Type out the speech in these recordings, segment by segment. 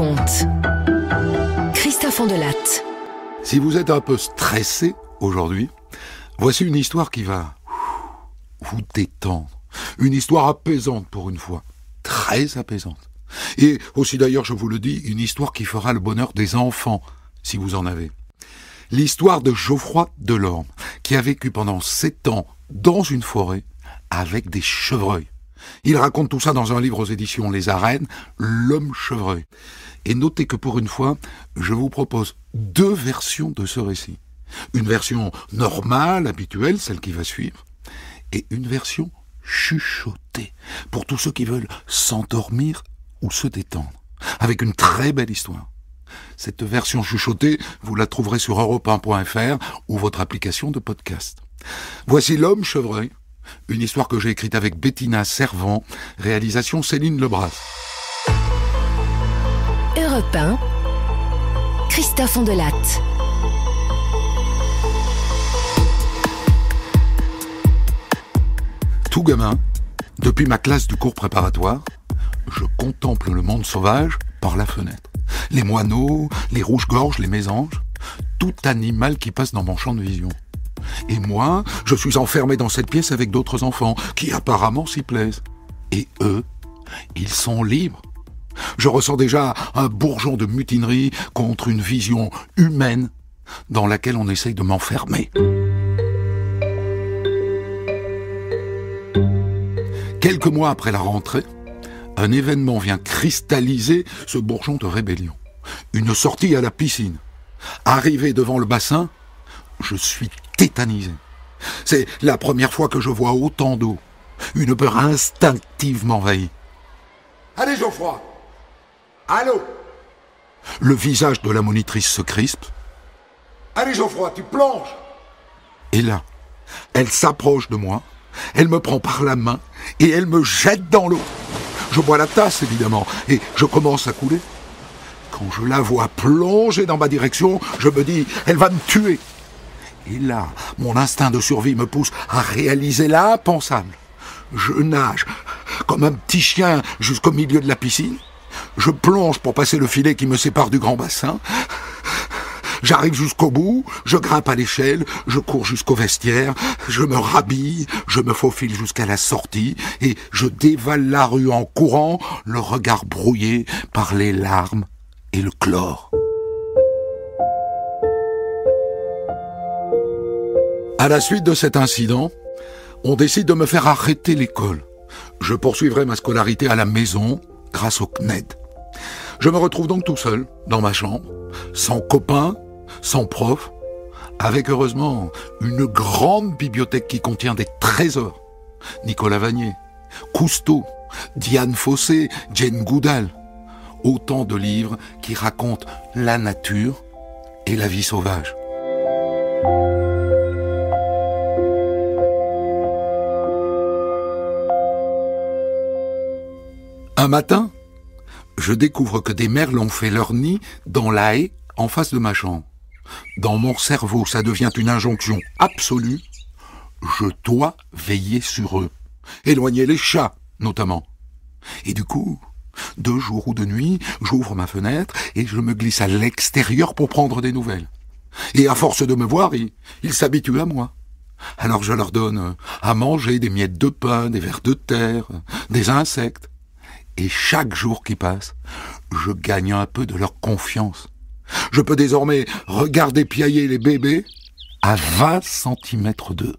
raconte. Christophe Ondelatte. Si vous êtes un peu stressé aujourd'hui, voici une histoire qui va vous détendre. Une histoire apaisante pour une fois. Très apaisante. Et aussi d'ailleurs, je vous le dis, une histoire qui fera le bonheur des enfants, si vous en avez. L'histoire de Geoffroy Delorme, qui a vécu pendant 7 ans dans une forêt avec des chevreuils. Il raconte tout ça dans un livre aux éditions Les Arènes, L'Homme Chevreuil. Et notez que pour une fois, je vous propose 2 versions de ce récit. Une version normale, habituelle, celle qui va suivre, et une version chuchotée, pour tous ceux qui veulent s'endormir ou se détendre, avec une très belle histoire. Cette version chuchotée, vous la trouverez sur europe1.fr ou votre application de podcast. Voici L'Homme Chevreuil, une histoire que j'ai écrite avec Bettina Servant, réalisation Céline Lebras. Europe 1, Christophe Ondelatte. Tout gamin, depuis ma classe du cours préparatoire, je contemple le monde sauvage par la fenêtre. Les moineaux, les rouges-gorges, les mésanges, tout animal qui passe dans mon champ de vision. Et moi, je suis enfermé dans cette pièce avec d'autres enfants qui apparemment s'y plaisent. Et eux, ils sont libres. Je ressens déjà un bourgeon de mutinerie contre une vision humaine dans laquelle on essaye de m'enfermer. Quelques mois après la rentrée, un événement vient cristalliser ce bourgeon de rébellion. Une sortie à la piscine. Arrivé devant le bassin, je suis tétanisé. C'est la première fois que je vois autant d'eau. Une peur instinctive m'envahit. « Allez Geoffroy ! Allô !» Le visage de la monitrice se crispe. « Allez Geoffroy, tu plonges !» Et là, elle s'approche de moi, elle me prend par la main et elle me jette dans l'eau. Je bois la tasse évidemment et je commence à couler. Quand je la vois plonger dans ma direction, je me dis « elle va me tuer !» Et là, mon instinct de survie me pousse à réaliser l'impensable. Je nage comme un petit chien jusqu'au milieu de la piscine. Je plonge pour passer le filet qui me sépare du grand bassin. J'arrive jusqu'au bout, je grimpe à l'échelle, je cours jusqu'au vestiaire, je me rhabille, je me faufile jusqu'à la sortie et je dévale la rue en courant, le regard brouillé par les larmes et le chlore. À la suite de cet incident, on décide de me faire arrêter l'école. Je poursuivrai ma scolarité à la maison grâce au CNED. Je me retrouve donc tout seul, dans ma chambre, sans copain, sans prof, avec heureusement une grande bibliothèque qui contient des trésors. Nicolas Vanier, Cousteau, Diane Fossé, Jane Goodall. Autant de livres qui racontent la nature et la vie sauvage. Un matin, je découvre que des merles ont fait leur nid dans la haie en face de ma chambre. Dans mon cerveau, ça devient une injonction absolue. Je dois veiller sur eux. Éloigner les chats, notamment. Et du coup, de jour ou de nuit, j'ouvre ma fenêtre et je me glisse à l'extérieur pour prendre des nouvelles. Et à force de me voir, ils s'habituent à moi. Alors je leur donne à manger des miettes de pain, des vers de terre, des insectes. Et chaque jour qui passe, je gagne un peu de leur confiance. Je peux désormais regarder piailler les bébés à 20 cm d'eux.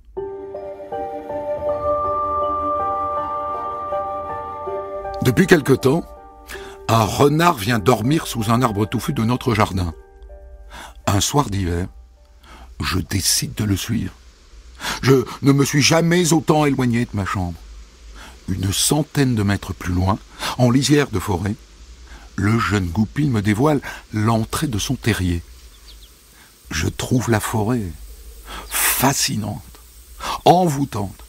Depuis quelque temps, un renard vient dormir sous un arbre touffu de notre jardin. Un soir d'hiver, je décide de le suivre. Je ne me suis jamais autant éloigné de ma chambre. Une centaine de mètres plus loin, en lisière de forêt, le jeune goupil me dévoile l'entrée de son terrier. Je trouve la forêt fascinante, envoûtante.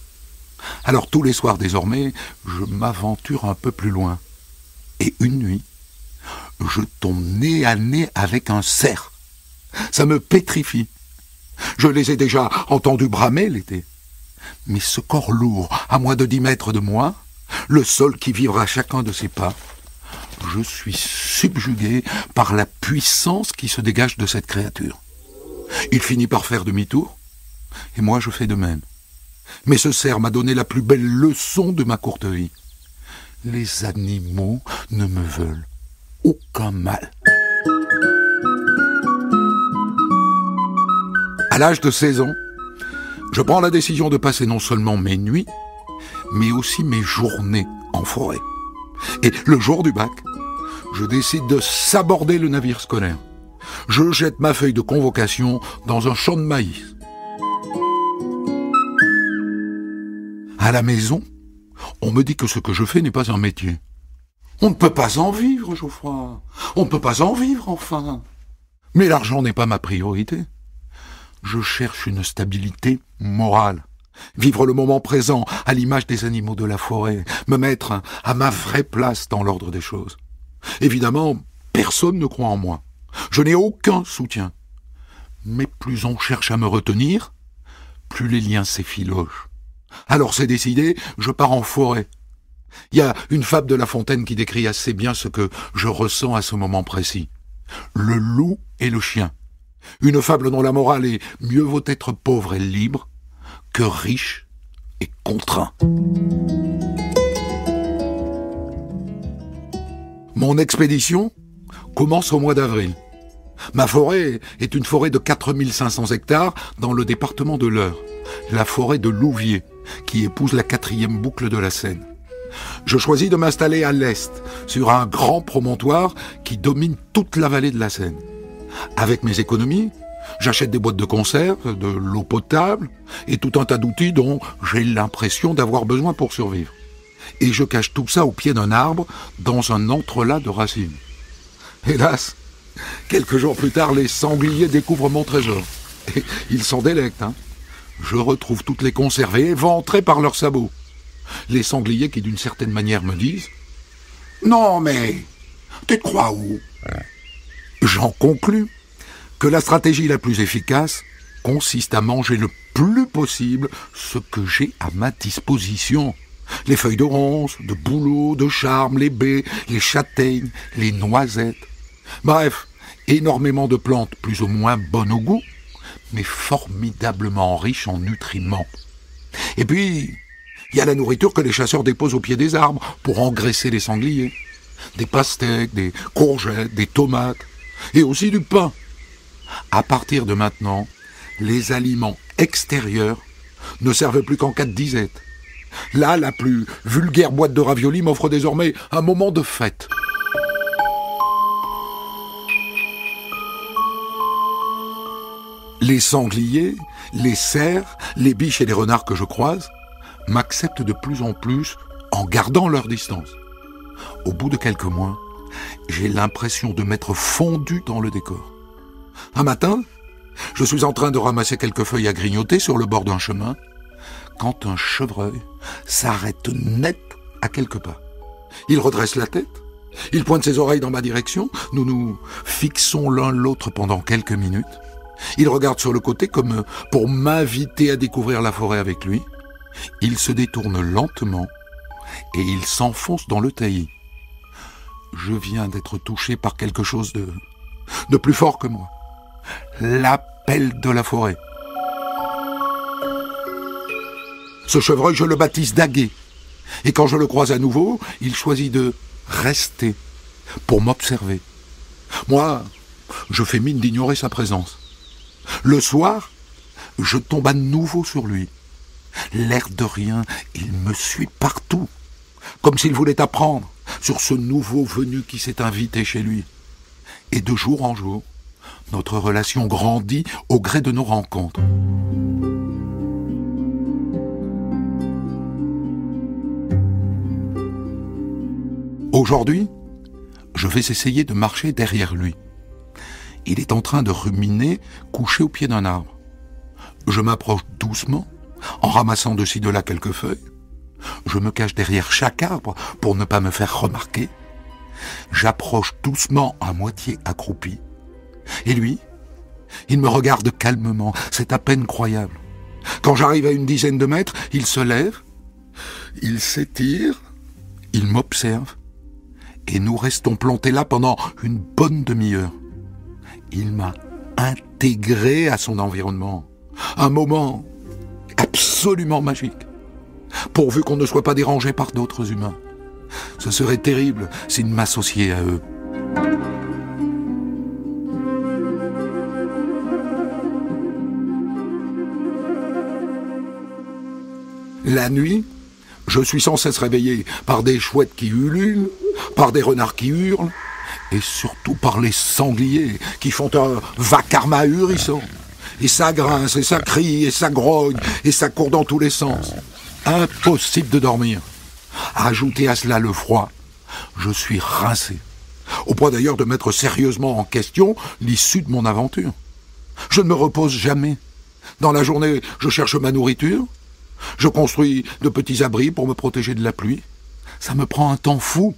Alors tous les soirs désormais, je m'aventure un peu plus loin. Et une nuit, je tombe nez à nez avec un cerf. Ça me pétrifie. Je les ai déjà entendus bramer l'été. Mais ce corps lourd, à moins de 10 mètres de moi, le sol qui vivra chacun de ses pas, je suis subjugué par la puissance qui se dégage de cette créature. Il finit par faire demi-tour, et moi je fais de même. Mais ce cerf m'a donné la plus belle leçon de ma courte vie. Les animaux ne me veulent aucun mal. À l'âge de 16 ans, je prends la décision de passer non seulement mes nuits, mais aussi mes journées en forêt. Et le jour du bac, je décide de saborder le navire scolaire. Je jette ma feuille de convocation dans un champ de maïs. À la maison, on me dit que ce que je fais n'est pas un métier. On ne peut pas en vivre, Geoffroy. On ne peut pas en vivre, enfin. Mais l'argent n'est pas ma priorité. Je cherche une stabilité morale. Vivre le moment présent à l'image des animaux de la forêt. Me mettre à ma vraie place dans l'ordre des choses. Évidemment, personne ne croit en moi. Je n'ai aucun soutien. Mais plus on cherche à me retenir, plus les liens s'effilochent. Alors c'est décidé, je pars en forêt. Il y a une fable de La Fontaine qui décrit assez bien ce que je ressens à ce moment précis. Le loup et le chien. Une fable dont la morale est « mieux vaut être pauvre et libre que riche et contraint ». Mon expédition commence au mois d'avril. Ma forêt est une forêt de 4500 hectares dans le département de l'Eure, la forêt de Louviers, qui épouse la 4e boucle de la Seine. Je choisis de m'installer à l'est, sur un grand promontoire qui domine toute la vallée de la Seine. Avec mes économies, j'achète des boîtes de conserve, de l'eau potable et tout un tas d'outils dont j'ai l'impression d'avoir besoin pour survivre. Et je cache tout ça au pied d'un arbre, dans un entrelacs de racines. Hélas, quelques jours plus tard, les sangliers découvrent mon trésor. Et ils s'en délectent, Je retrouve toutes les conserves éventrées par leurs sabots. Les sangliers qui, d'une certaine manière, me disent « Non, mais tu te crois où ?» J'en conclus que la stratégie la plus efficace consiste à manger le plus possible ce que j'ai à ma disposition. Les feuilles de ronces, de bouleau, de charme, les baies, les châtaignes, les noisettes. Bref, énormément de plantes plus ou moins bonnes au goût, mais formidablement riches en nutriments. Et puis, il y a la nourriture que les chasseurs déposent au pied des arbres pour engraisser les sangliers. Des pastèques, des courgettes, des tomates, et aussi du pain. À partir de maintenant, les aliments extérieurs ne servent plus qu'en cas de disette. Là, la plus vulgaire boîte de raviolis m'offre désormais un moment de fête. Les sangliers, les cerfs, les biches et les renards que je croise m'acceptent de plus en plus en gardant leur distance. Au bout de quelques mois, j'ai l'impression de m'être fondu dans le décor. Un matin, je suis en train de ramasser quelques feuilles à grignoter sur le bord d'un chemin, quand un chevreuil s'arrête net à quelques pas. Il redresse la tête, il pointe ses oreilles dans ma direction, nous nous fixons l'un l'autre pendant quelques minutes. Il regarde sur le côté comme pour m'inviter à découvrir la forêt avec lui. Il se détourne lentement et il s'enfonce dans le taillis. Je viens d'être touché par quelque chose de plus fort que moi. L'appel de la forêt. Ce chevreuil, je le baptise Daguet. Et quand je le croise à nouveau, il choisit de rester pour m'observer. Moi, je fais mine d'ignorer sa présence. Le soir, je tombe à nouveau sur lui. L'air de rien, il me suit partout, comme s'il voulait apprendre sur ce nouveau venu qui s'est invité chez lui. Et de jour en jour, notre relation grandit au gré de nos rencontres. Aujourd'hui, je vais essayer de marcher derrière lui. Il est en train de ruminer, couché au pied d'un arbre. Je m'approche doucement, en ramassant de ci de là quelques feuilles. Je me cache derrière chaque arbre pour ne pas me faire remarquer. J'approche doucement à moitié accroupi. Et lui, il me regarde calmement, c'est à peine croyable. Quand j'arrive à une dizaine de mètres, il se lève, il s'étire, il m'observe Et nous restons plantés là pendant une bonne demi-heure. Il m'a intégré à son environnement. Un moment absolument magique. Pourvu qu'on ne soit pas dérangé par d'autres humains. Ce serait terrible s'il m'associait à eux. La nuit, je suis sans cesse réveillé par des chouettes qui ululent, par des renards qui hurlent, et surtout par les sangliers qui font un vacarme ahurissant. Et ça grince, et ça crie, et ça grogne, et ça court dans tous les sens. Impossible de dormir. Ajoutez à cela le froid, je suis rincé. Au point d'ailleurs de mettre sérieusement en question l'issue de mon aventure. Je ne me repose jamais. Dans la journée, je cherche ma nourriture. Je construis de petits abris pour me protéger de la pluie. Ça me prend un temps fou.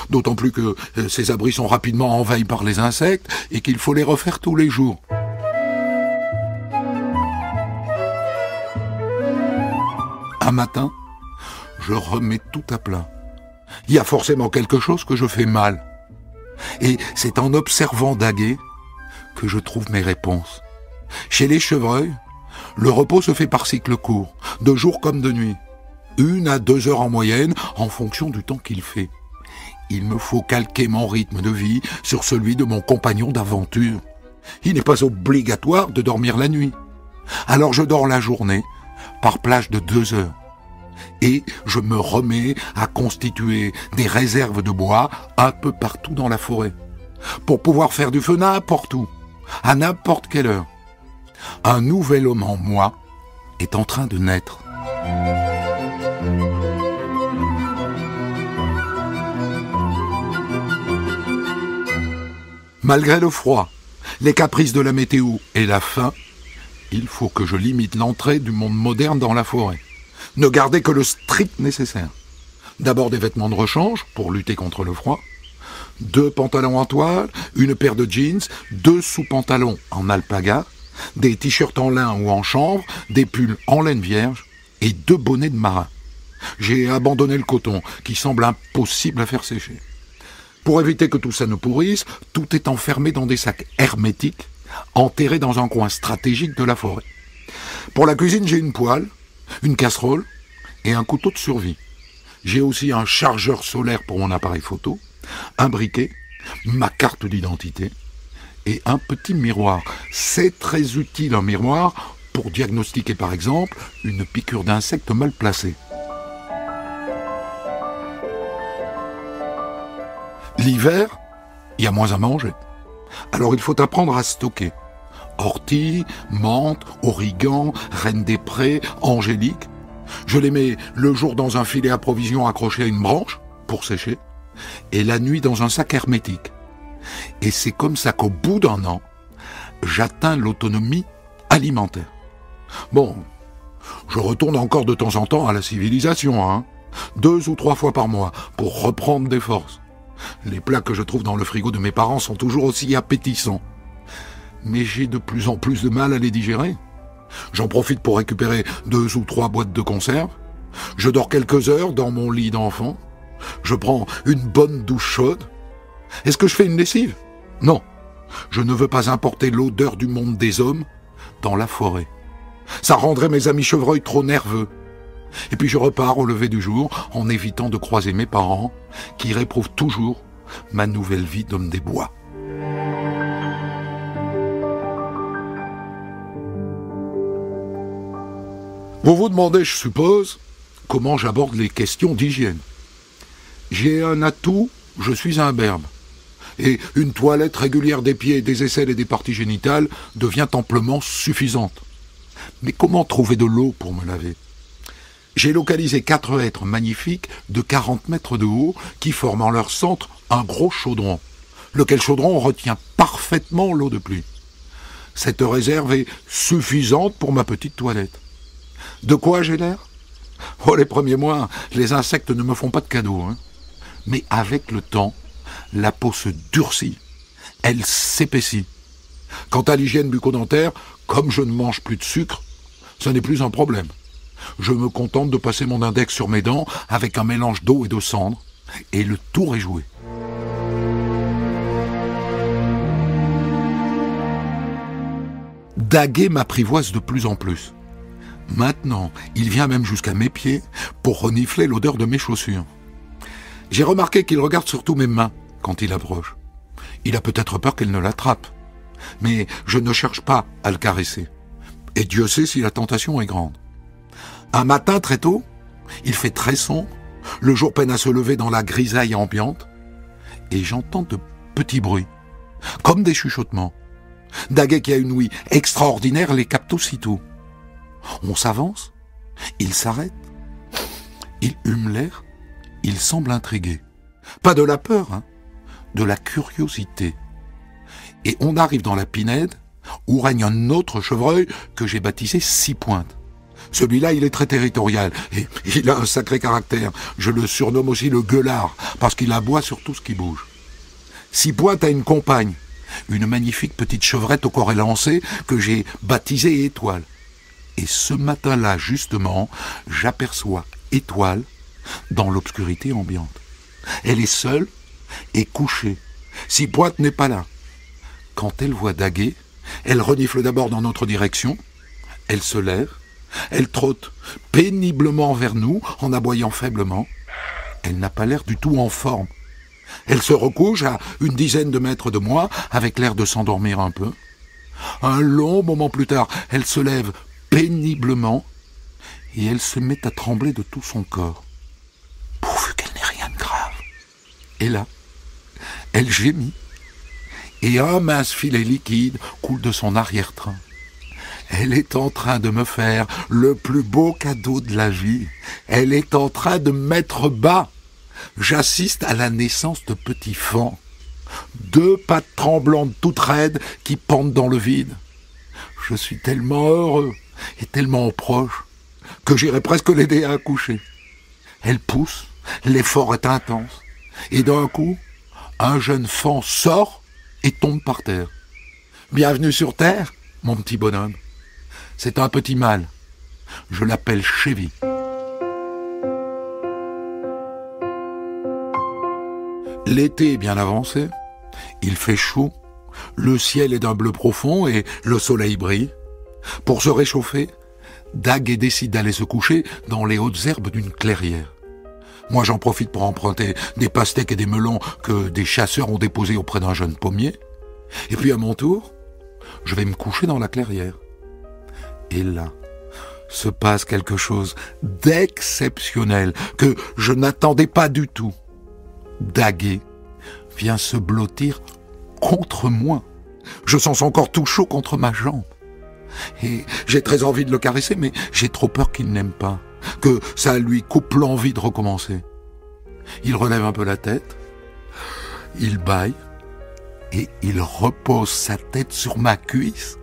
D'autant plus que ces abris sont rapidement envahis par les insectes et qu'il faut les refaire tous les jours. Un matin, je remets tout à plat. Il y a forcément quelque chose que je fais mal. Et c'est en observant Daguet que je trouve mes réponses. Chez les chevreuils, le repos se fait par cycle court, de jour comme de nuit. 1 à 2 heures en moyenne, en fonction du temps qu'il fait. Il me faut calquer mon rythme de vie sur celui de mon compagnon d'aventure. Il n'est pas obligatoire de dormir la nuit. Alors je dors la journée, par plage de 2 heures. Et je me remets à constituer des réserves de bois un peu partout dans la forêt, pour pouvoir faire du feu n'importe où, à n'importe quelle heure. Un nouvel homme en moi est en train de naître. Malgré le froid, les caprices de la météo et la faim, il faut que je limite l'entrée du monde moderne dans la forêt. Ne garder que le strict nécessaire. D'abord des vêtements de rechange pour lutter contre le froid, 2 pantalons en toile, une paire de jeans, 2 sous-pantalons en alpaga, des t-shirts en lin ou en chanvre, des pulls en laine vierge et 2 bonnets de marin. J'ai abandonné le coton, qui semble impossible à faire sécher. Pour éviter que tout ça ne pourrisse, tout est enfermé dans des sacs hermétiques, enterrés dans un coin stratégique de la forêt. Pour la cuisine, j'ai une poêle, une casserole et un couteau de survie. J'ai aussi un chargeur solaire pour mon appareil photo, un briquet, ma carte d'identité et un petit miroir. C'est très utile un miroir pour diagnostiquer par exemple une piqûre d'insecte mal placée. L'hiver, il y a moins à manger. Alors il faut apprendre à stocker. Ortie, menthe, origan, reine des prés, angélique. Je les mets le jour dans un filet à provisions accroché à une branche pour sécher et la nuit dans un sac hermétique. Et c'est comme ça qu'au bout d'1 an, j'atteins l'autonomie alimentaire. Bon, je retourne encore de temps en temps à la civilisation, 2 ou 3 fois par mois pour reprendre des forces. Les plats que je trouve dans le frigo de mes parents sont toujours aussi appétissants. Mais j'ai de plus en plus de mal à les digérer. J'en profite pour récupérer 2 ou 3 boîtes de conserve. Je dors quelques heures dans mon lit d'enfant. Je prends une bonne douche chaude. Est-ce que je fais une lessive? Non. Je ne veux pas importer l'odeur du monde des hommes dans la forêt. Ça rendrait mes amis chevreuils trop nerveux. Et puis je repars au lever du jour en évitant de croiser mes parents qui réprouvent toujours ma nouvelle vie d'homme des bois. Vous vous demandez, je suppose, comment j'aborde les questions d'hygiène. J'ai un atout, je suis un berbe. Et une toilette régulière des pieds, des aisselles et des parties génitales devient amplement suffisante. Mais comment trouver de l'eau pour me laver? J'ai localisé 4 hêtres magnifiques de 40 mètres de haut qui forment en leur centre un gros chaudron, lequel chaudron retient parfaitement l'eau de pluie. Cette réserve est suffisante pour ma petite toilette. De quoi j'ai l'air? Oh, les premiers mois, les insectes ne me font pas de cadeaux, Mais avec le temps, la peau se durcit, elle s'épaissit. Quant à l'hygiène bucco-dentaire, comme je ne mange plus de sucre, ce n'est plus un problème. Je me contente de passer mon index sur mes dents avec un mélange d'eau et de cendre, et le tour est joué. Daguet m'apprivoise de plus en plus. Maintenant, il vient même jusqu'à mes pieds pour renifler l'odeur de mes chaussures. J'ai remarqué qu'il regarde surtout mes mains quand il approche. Il a peut-être peur qu'elle ne l'attrape. Mais je ne cherche pas à le caresser. Et Dieu sait si la tentation est grande. Un matin très tôt, il fait très sombre, le jour peine à se lever dans la grisaille ambiante, et j'entends de petits bruits, comme des chuchotements. Daguet, qui a une ouïe extraordinaire, les capte aussitôt. On s'avance, il s'arrête, il hume l'air, il semble intrigué. Pas de la peur, de la curiosité. Et on arrive dans la pinède, où règne un autre chevreuil que j'ai baptisé Six Pointes. Celui-là, il est très territorial, et il a un sacré caractère. Je le surnomme aussi le gueulard, parce qu'il aboie sur tout ce qui bouge. Six Pointes a une compagne, une magnifique petite chevrette au corps élancé que j'ai baptisée Étoile. Et ce matin-là, justement, j'aperçois Étoile dans l'obscurité ambiante. Elle est seule et couchée. Six Pointes n'est pas là. Quand elle voit Daguet, elle renifle d'abord dans notre direction, elle se lève, elle trotte péniblement vers nous en aboyant faiblement. Elle n'a pas l'air du tout en forme. Elle se recouche à une dizaine de mètres de moi avec l'air de s'endormir un peu. Un long moment plus tard, elle se lève péniblement et elle se met à trembler de tout son corps. Pourvu qu'elle n'ait rien de grave. Et là, elle gémit et un mince filet liquide coule de son arrière-train. Elle est en train de me faire le plus beau cadeau de la vie. Elle est en train de me mettre bas. J'assiste à la naissance de petits fans. 2 pattes tremblantes toutes raides qui pendent dans le vide. Je suis tellement heureux et tellement proche que j'irai presque l'aider à accoucher. Elle pousse, l'effort est intense. Et d'un coup, un jeune fan sort et tombe par terre. Bienvenue sur Terre, mon petit bonhomme. C'est un petit mâle. Je l'appelle Chevy. L'été est bien avancé. Il fait chaud. Le ciel est d'un bleu profond et le soleil brille. Pour se réchauffer, Daguet décide d'aller se coucher dans les hautes herbes d'une clairière. Moi, j'en profite pour emprunter des pastèques et des melons que des chasseurs ont déposés auprès d'un jeune pommier. Et puis, à mon tour, je vais me coucher dans la clairière. Et là, se passe quelque chose d'exceptionnel que je n'attendais pas du tout. Daguet vient se blottir contre moi. Je sens son corps tout chaud contre ma jambe. Et j'ai très envie de le caresser, mais j'ai trop peur qu'il n'aime pas, que ça lui coupe l'envie de recommencer. Il relève un peu la tête, il bâille, et il repose sa tête sur ma cuisse.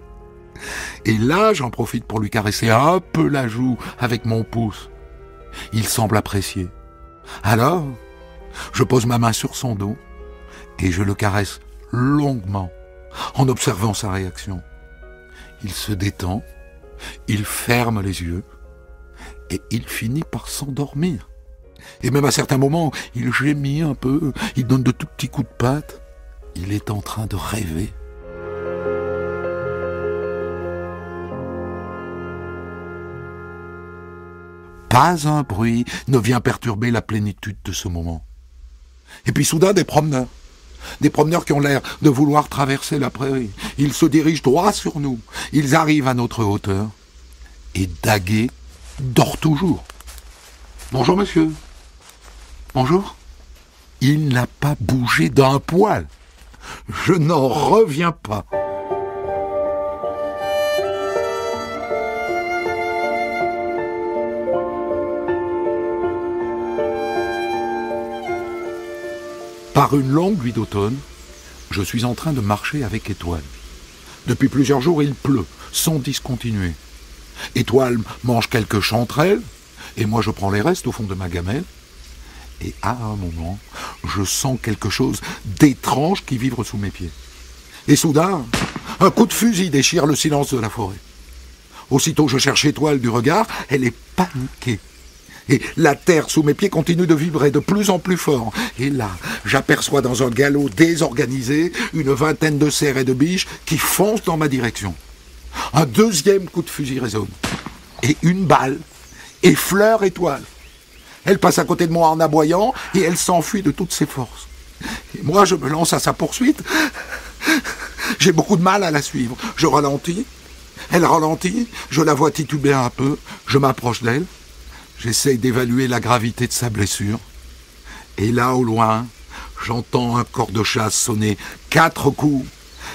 Et là, j'en profite pour lui caresser un peu la joue avec mon pouce. Il semble apprécier. Alors, je pose ma main sur son dos et je le caresse longuement en observant sa réaction. Il se détend, il ferme les yeux et il finit par s'endormir. Et même à certains moments, il gémit un peu, il donne de tout petits coups de patte. Il est en train de rêver. Pas un bruit ne vient perturber la plénitude de ce moment. Et puis soudain, des promeneurs qui ont l'air de vouloir traverser la prairie. Ils se dirigent droit sur nous. Ils arrivent à notre hauteur. Et Daguet dort toujours. Bonjour monsieur. Bonjour. Il n'a pas bougé d'un poil. Je n'en reviens pas. Par une longue nuit d'automne, je suis en train de marcher avec Étoile. Depuis plusieurs jours, il pleut, sans discontinuer. Étoile mange quelques chanterelles, et moi je prends les restes au fond de ma gamelle. Et à un moment, je sens quelque chose d'étrange qui vibre sous mes pieds. Et soudain, un coup de fusil déchire le silence de la forêt. Aussitôt je cherche Étoile du regard, elle est paniquée. Et la terre sous mes pieds continue de vibrer de plus en plus fort. Et là, j'aperçois dans un galop désorganisé une vingtaine de cerfs et de biches qui foncent dans ma direction. Un deuxième coup de fusil résonne. Et une balle effleure Étoile. Elle passe à côté de moi en aboyant et elle s'enfuit de toutes ses forces. Et moi, je me lance à sa poursuite. J'ai beaucoup de mal à la suivre. Je ralentis. Elle ralentit. Je la vois tituber un peu. Je m'approche d'elle. J'essaye d'évaluer la gravité de sa blessure. Et là, au loin, j'entends un cor de chasse sonner 4 coups.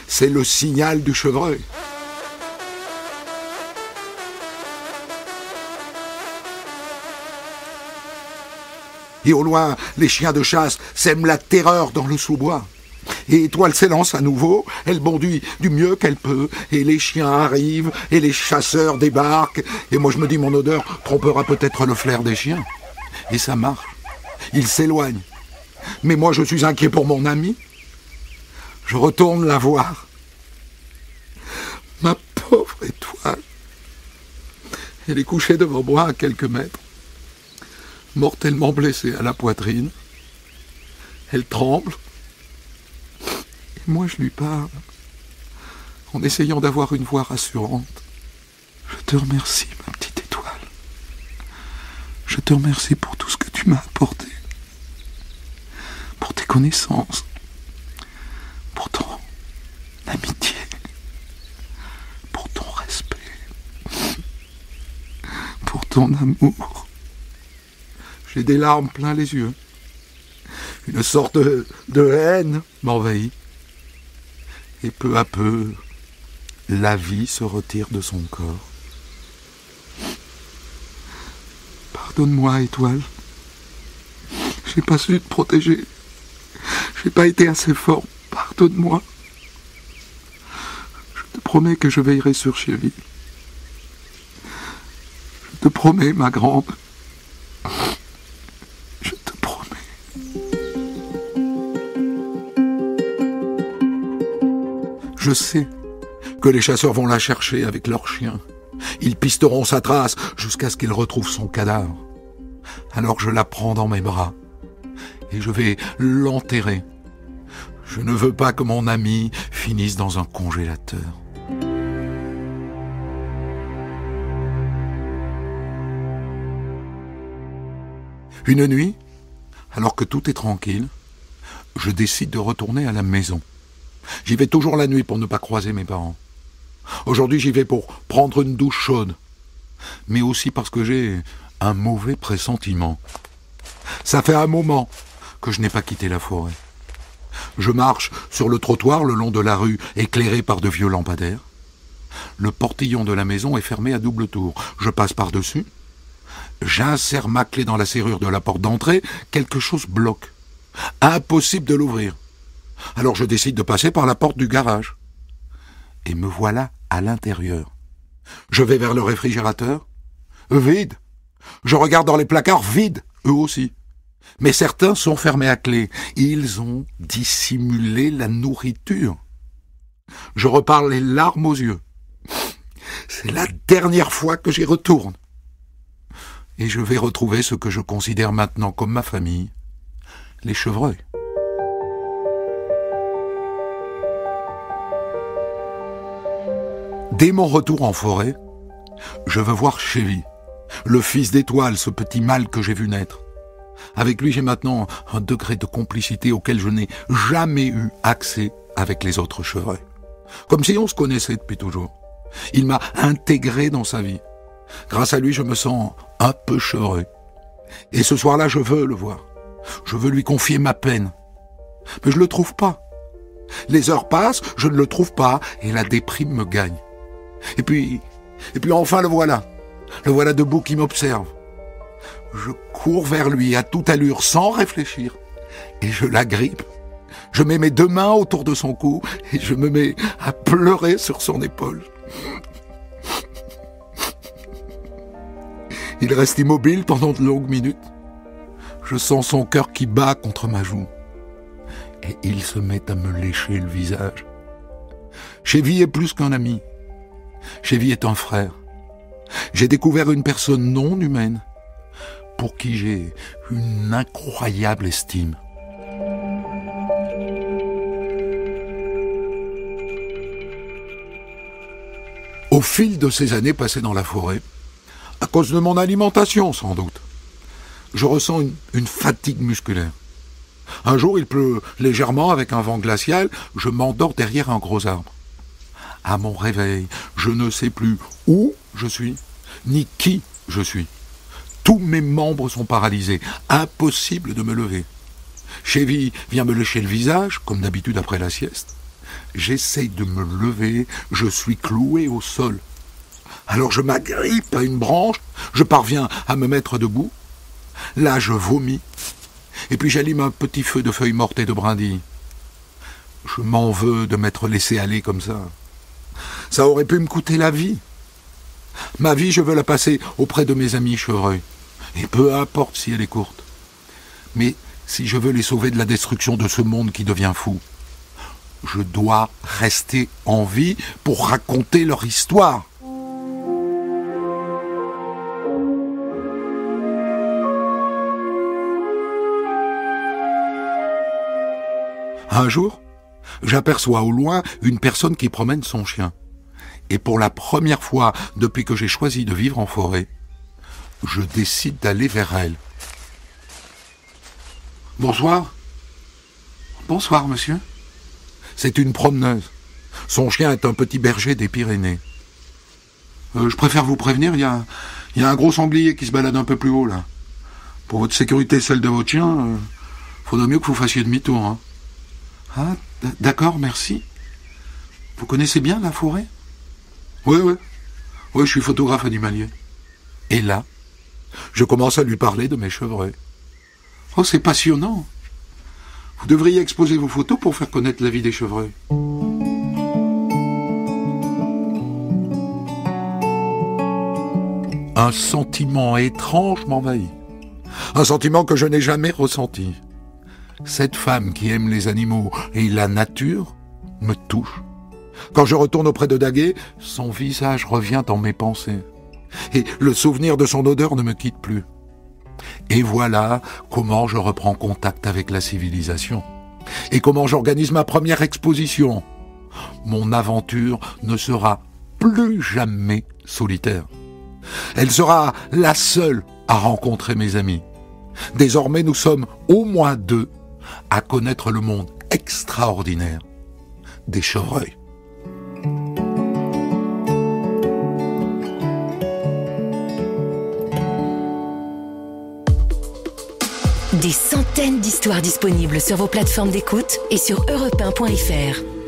C'est le signal du chevreuil. Et au loin, les chiens de chasse sèment la terreur dans le sous-bois. Et Étoile s'élance à nouveau, elle bondit du mieux qu'elle peut, et les chiens arrivent, et les chasseurs débarquent, et moi je me dis mon odeur trompera peut-être le flair des chiens. Et ça marche, ils s'éloignent. Mais moi je suis inquiet pour mon ami. Je retourne la voir. Ma pauvre Étoile. Elle est couchée devant moi à quelques mètres, mortellement blessée à la poitrine. Elle tremble. Et moi, je lui parle, en essayant d'avoir une voix rassurante. Je te remercie, ma petite Étoile. Je te remercie pour tout ce que tu m'as apporté. Pour tes connaissances. Pour ton amitié. Pour ton respect. Pour ton amour. J'ai des larmes plein les yeux. Une sorte de haine m'envahit. Et peu à peu, la vie se retire de son corps. Pardonne-moi, Étoile. J'ai pas su te protéger. J'ai pas été assez fort. Pardonne-moi. Je te promets que je veillerai sur Chérie. Je te promets, ma grande. Je te promets. Je sais que les chasseurs vont la chercher avec leurs chiens. Ils pisteront sa trace jusqu'à ce qu'ils retrouvent son cadavre. Alors je la prends dans mes bras et je vais l'enterrer. Je ne veux pas que mon ami finisse dans un congélateur. Une nuit, alors que tout est tranquille, je décide de retourner à la maison. J'y vais toujours la nuit pour ne pas croiser mes parents. Aujourd'hui, j'y vais pour prendre une douche chaude, mais aussi parce que j'ai un mauvais pressentiment. Ça fait un moment que je n'ai pas quitté la forêt. Je marche sur le trottoir le long de la rue, éclairé par de vieux lampadaires. Le portillon de la maison est fermé à double tour. Je passe par-dessus. J'insère ma clé dans la serrure de la porte d'entrée. Quelque chose bloque. Impossible de l'ouvrir. Alors je décide de passer par la porte du garage. Et me voilà à l'intérieur. Je vais vers le réfrigérateur. Vide. Je regarde dans les placards, vides, eux aussi. Mais certains sont fermés à clé. Ils ont dissimulé la nourriture. Je repars les larmes aux yeux. C'est la dernière fois que j'y retourne. Et je vais retrouver ce que je considère maintenant comme ma famille, les chevreuils. Dès mon retour en forêt, je veux voir Chévi, le fils d'Étoile, ce petit mâle que j'ai vu naître. Avec lui, j'ai maintenant un degré de complicité auquel je n'ai jamais eu accès avec les autres chevreuils. Comme si on se connaissait depuis toujours. Il m'a intégré dans sa vie. Grâce à lui, je me sens un peu chevreuil. Et ce soir-là, je veux le voir. Je veux lui confier ma peine. Mais je le trouve pas. Les heures passent, je ne le trouve pas, et la déprime me gagne. Et puis enfin le voilà. Le voilà debout qui m'observe. Je cours vers lui à toute allure, sans réfléchir, et je l'agrippe. Je mets mes 2 mains autour de son cou, et je me mets à pleurer sur son épaule. Il reste immobile pendant de longues minutes. Je sens son cœur qui bat contre ma joue. Et il se met à me lécher le visage. Chévi est plus qu'un ami. Chévi est un frère. J'ai découvert une personne non humaine pour qui j'ai une incroyable estime. Au Au fil de ces années passées dans la forêt, à cause de mon alimentation sans doute, je ressens une fatigue musculaire. Un jour, il pleut légèrement avec un vent glacial, je m'endors derrière un gros arbre. À mon réveil, je ne sais plus où je suis, ni qui je suis. Tous mes membres sont paralysés, impossible de me lever. Chevy vient me lécher le visage, comme d'habitude après la sieste. J'essaye de me lever, je suis cloué au sol. Alors je m'agrippe à une branche, je parviens à me mettre debout. Là, je vomis. Et puis j'allume un petit feu de feuilles mortes et de brindilles. Je m'en veux de m'être laissé aller comme ça. Ça aurait pu me coûter la vie. Ma vie, je veux la passer auprès de mes amis chevreuils. Et peu importe si elle est courte. Mais si je veux les sauver de la destruction de ce monde qui devient fou, je dois rester en vie pour raconter leur histoire. Un jour, j'aperçois au loin une personne qui promène son chien. Et pour la première fois depuis que j'ai choisi de vivre en forêt, je décide d'aller vers elle. Bonsoir. Bonsoir, monsieur. C'est une promeneuse. Son chien est un petit berger des Pyrénées. Je préfère vous prévenir, il y a un gros sanglier qui se balade un peu plus haut, là. Pour votre sécurité et celle de votre chien, faudrait mieux que vous fassiez demi-tour, hein. Ah, d'accord, merci. Vous connaissez bien la forêt ? Oui, je suis photographe animalier. Et là, je commence à lui parler de mes chevreuils. Oh, c'est passionnant. Vous devriez exposer vos photos pour faire connaître la vie des chevreuils. Un sentiment étrange m'envahit. Un sentiment que je n'ai jamais ressenti. Cette femme qui aime les animaux et la nature me touche. Quand je retourne auprès de Daguet, son visage revient dans mes pensées. Et le souvenir de son odeur ne me quitte plus. Et voilà comment je reprends contact avec la civilisation. Et comment j'organise ma première exposition. Mon aventure ne sera plus jamais solitaire. Elle sera la seule à rencontrer mes amis. Désormais, nous sommes au moins 2 à connaître le monde extraordinaire des chevreuils. Des centaines d'histoires disponibles sur vos plateformes d'écoute et sur europe1.fr.